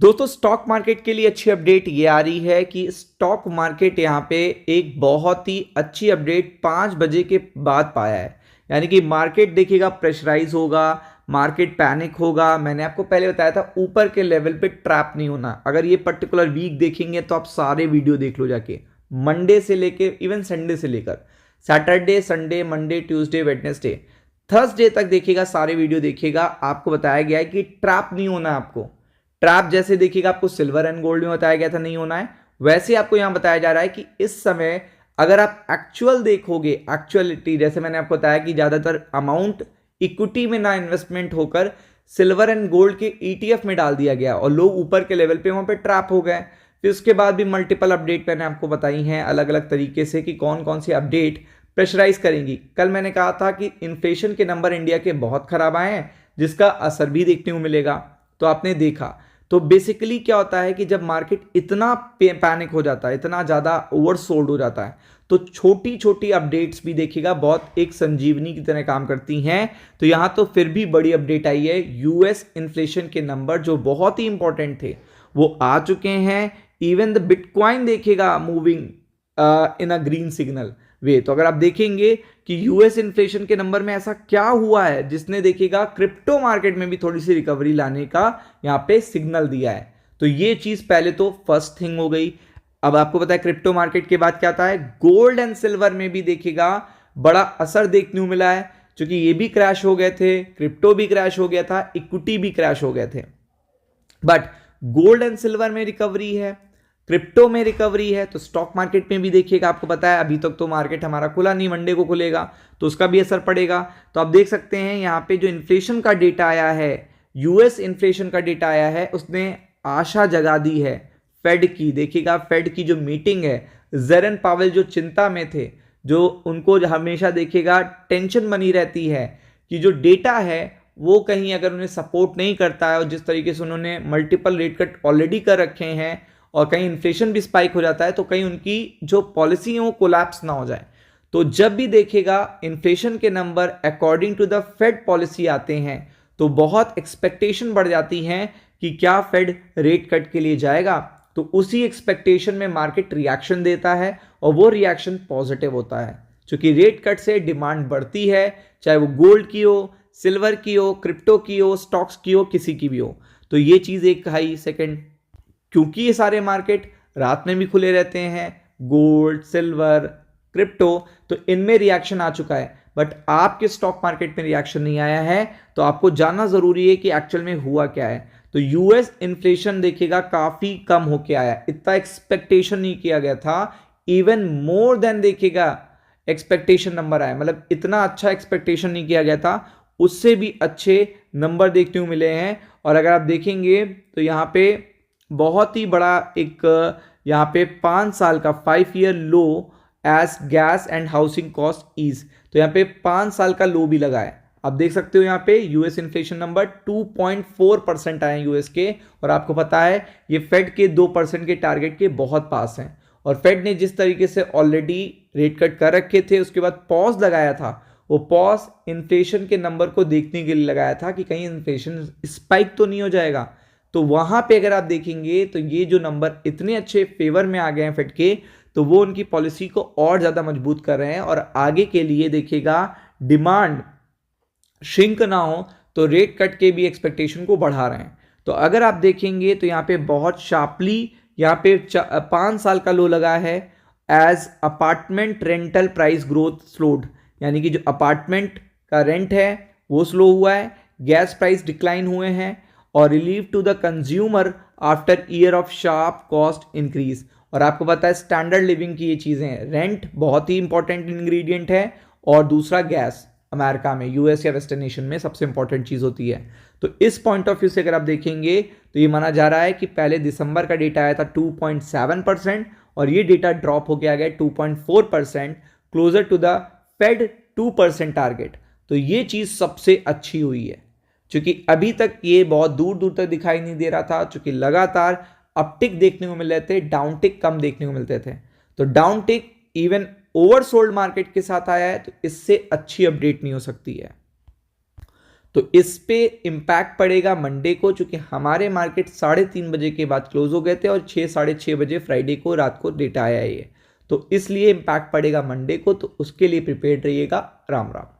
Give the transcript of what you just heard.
दोस्तों stock market के लिए अच्छी अपडेट ये आ रही है कि स्टॉक मार्केट यहाँ पे एक बहुत ही अच्छी अपडेट 5 बजे के बाद पाया है। यानी कि मार्केट देखिएगा प्रेशराइज होगा, मार्केट पैनिक होगा। मैंने आपको पहले बताया था ऊपर के लेवल पे ट्रैप नहीं होना। अगर ये पर्टिकुलर वीक देखेंगे तो आप सारे वीडियो देख लो जाके, मंडे से लेके इवन संडे से लेकर Saturday Sunday Monday Tuesday Wednesday Thursday तक देखिएगा, सारे वीडियो देखिएगा। आपको बताया गया है कि ट्रैप नहीं होना है आपको। ट्रैप जैसे देखिएगा आपको सिल्वर एंड गोल्ड में बताया गया था नहीं होना है, वैसे आपको यहां बताया जा रहा है कि इस समय अगर आप एक्चुअल देखोगे, एक्चुअलिटी जैसे मैंने आपको बताया कि ज्यादातर अमाउंट इक्विटी में ना इन्वेस्टमेंट होकर सिल्वर एंड गोल्ड के ईटीएफ में डाल दिया गया और लोग ऊपर के लेवल पे वहां पे ट्रैप हो गए। फिर उसके बाद भी मल्टीपल अपडेट मैंने आपको बताई हैं अलग अलग तरीके से कि कौन कौन सी अपडेट प्रेशराइज करेंगी। कल मैंने कहा था कि इन्फ्लेशन के नंबर इंडिया के बहुत खराब आए हैं जिसका असर भी देखने को मिलेगा, तो आपने देखा। तो बेसिकली क्या होता है कि जब मार्केट इतना पैनिक हो जाता है, इतना ज़्यादा ओवरसोल्ड हो जाता है, तो छोटी छोटी अपडेट्स भी देखिएगा बहुत एक संजीवनी की तरह काम करती हैं। तो यहाँ तो फिर भी बड़ी अपडेट आई है, यूएस इन्फ्लेशन के नंबर जो बहुत ही इंपॉर्टेंट थे वो आ चुके हैं। इवन द बिटकॉइन देखिएगा moving in a green signal way. तो अगर आप देखेंगे कि यूएस इन्फ्लेशन के नंबर में ऐसा क्या हुआ है जिसने देखिएगा क्रिप्टो मार्केट में भी थोड़ी सी रिकवरी लाने का यहां पे सिग्नल दिया है। तो ये चीज पहले तो फर्स्ट थिंग हो गई। अब आपको पता है क्रिप्टो मार्केट के बाद क्या आता है, गोल्ड एंड सिल्वर में भी देखिएगा बड़ा असर देखने को मिला है, क्योंकि ये भी क्रैश हो गए थे, क्रिप्टो भी क्रैश हो गया था, इक्विटी भी क्रैश हो गए थे। बट गोल्ड एंड सिल्वर में रिकवरी है, क्रिप्टो में रिकवरी है। तो स्टॉक मार्केट में भी देखिएगा, आपको पता है अभी तक तो मार्केट हमारा खुला नहीं, मंडे को खुलेगा तो उसका भी असर पड़ेगा। तो आप देख सकते हैं यहाँ पे जो इन्फ्लेशन का डेटा आया है, यूएस इन्फ्लेशन का डेटा आया है, उसने आशा जगा दी है फेड की। देखिएगा फेड की जो मीटिंग है, जेरन पावेल जो चिंता में थे, जो उनको हमेशा देखिएगा टेंशन बनी रहती है कि जो डेटा है वो कहीं अगर उन्हें सपोर्ट नहीं करता है, और जिस तरीके से उन्होंने मल्टीपल रेट कट ऑलरेडी कर रखे हैं और कहीं इन्फ्लेशन भी स्पाइक हो जाता है, तो कहीं उनकी जो पॉलिसी है वो कोलैप्स ना हो जाए। तो जब भी देखेगा इन्फ्लेशन के number according to the Fed policy आते हैं तो बहुत एक्सपेक्टेशन बढ़ जाती है कि क्या फेड रेट कट के लिए जाएगा। तो उसी एक्सपेक्टेशन में मार्केट रिएक्शन देता है और वो रिएक्शन पॉजिटिव होता है, क्योंकि रेट कट से डिमांड बढ़ती है, चाहे वो गोल्ड की हो, सिल्वर की हो, क्रिप्टो की हो, स्टॉक्स की हो, किसी की भी हो। तो ये चीज एक हाई सेकंड, क्योंकि ये सारे मार्केट रात में भी खुले रहते हैं, गोल्ड सिल्वर क्रिप्टो, तो इनमें रिएक्शन आ चुका है। बट आपके स्टॉक मार्केट में रिएक्शन नहीं आया है, तो आपको जानना जरूरी है कि एक्चुअल में हुआ क्या है। तो यूएस इन्फ्लेशन देखिएगा काफी कम होके आया, इतना एक्सपेक्टेशन नहीं किया गया था, इवन मोर देन देखिएगा एक्सपेक्टेशन नंबर आया, मतलब इतना अच्छा एक्सपेक्टेशन नहीं किया गया था, उससे भी अच्छे नंबर देखने को मिले हैं। और अगर आप देखेंगे तो यहाँ पे बहुत ही बड़ा एक यहाँ पे 5 साल का 5 year low as gas and housing cost ease, तो यहाँ पे 5 साल का लो भी लगा है। आप देख सकते हो यहाँ पे यूएस इन्फ्लेशन नंबर 2.4% आए यूएस के, और आपको पता है ये फेड के 2% के टारगेट के बहुत पास हैं। और फेड ने जिस तरीके से ऑलरेडी रेट कट कर रखे थे, उसके बाद पॉज लगाया था, वो पॉज इन्फ्लेशन के नंबर को देखने के लिए लगाया था कि कहीं इन्फ्लेशन स्पाइक तो नहीं हो जाएगा। तो वहां पे अगर आप देखेंगे तो ये जो नंबर इतने अच्छे फेवर में आ गए हैं फेड के, तो वो उनकी पॉलिसी को और ज्यादा मजबूत कर रहे हैं और आगे के लिए देखिएगा डिमांड श्रिंक ना हो तो रेट कट के भी एक्सपेक्टेशन को बढ़ा रहे हैं। तो अगर आप देखेंगे तो यहाँ पे बहुत शार्पली यहाँ पे 5 साल का लो लगा है as apartment rental price growth slowed, यानी कि जो अपार्टमेंट का रेंट है वो स्लो हुआ है, गैस प्राइस डिक्लाइन हुए हैं, और relief to the consumer after year of sharp cost increase. और आपको पता है स्टैंडर्ड लिविंग की ये चीजें हैं, रेंट बहुत ही इंपॉर्टेंट इंग्रेडिएंट है, और दूसरा गैस अमेरिका में, यूएस या वेस्टर्न नेशन में सबसे इंपॉर्टेंट चीज होती है। तो इस पॉइंट ऑफ व्यू से अगर आप देखेंगे तो ये माना जा रहा है कि पहले दिसंबर का डेटा आया था 2.7% और ये डेटा ड्रॉप होकर आ गया 2.4%, closer to the Fed 2% target. तो ये चीज सबसे अच्छी हुई है, क्योंकि अभी तक ये बहुत दूर दूर तक दिखाई नहीं दे रहा था, क्योंकि लगातार अपटिक देखने को मिल रहे थे, डाउन टिक कम देखने को मिलते थे। तो डाउन टिक इवन ओवरसोल्ड मार्केट के साथ आया है, तो इससे अच्छी अपडेट नहीं हो सकती है। तो इस पे इम्पैक्ट पड़ेगा मंडे को, चूंकि हमारे मार्केट 3:30 बजे के बाद क्लोज हो गए थे और 6-6:30 बजे फ्राइडे को रात को डेटा आया है ये, तो इसलिए इम्पैक्ट पड़ेगा मंडे को, तो उसके लिए प्रिपेयर्ड रहिएगा। राम राम।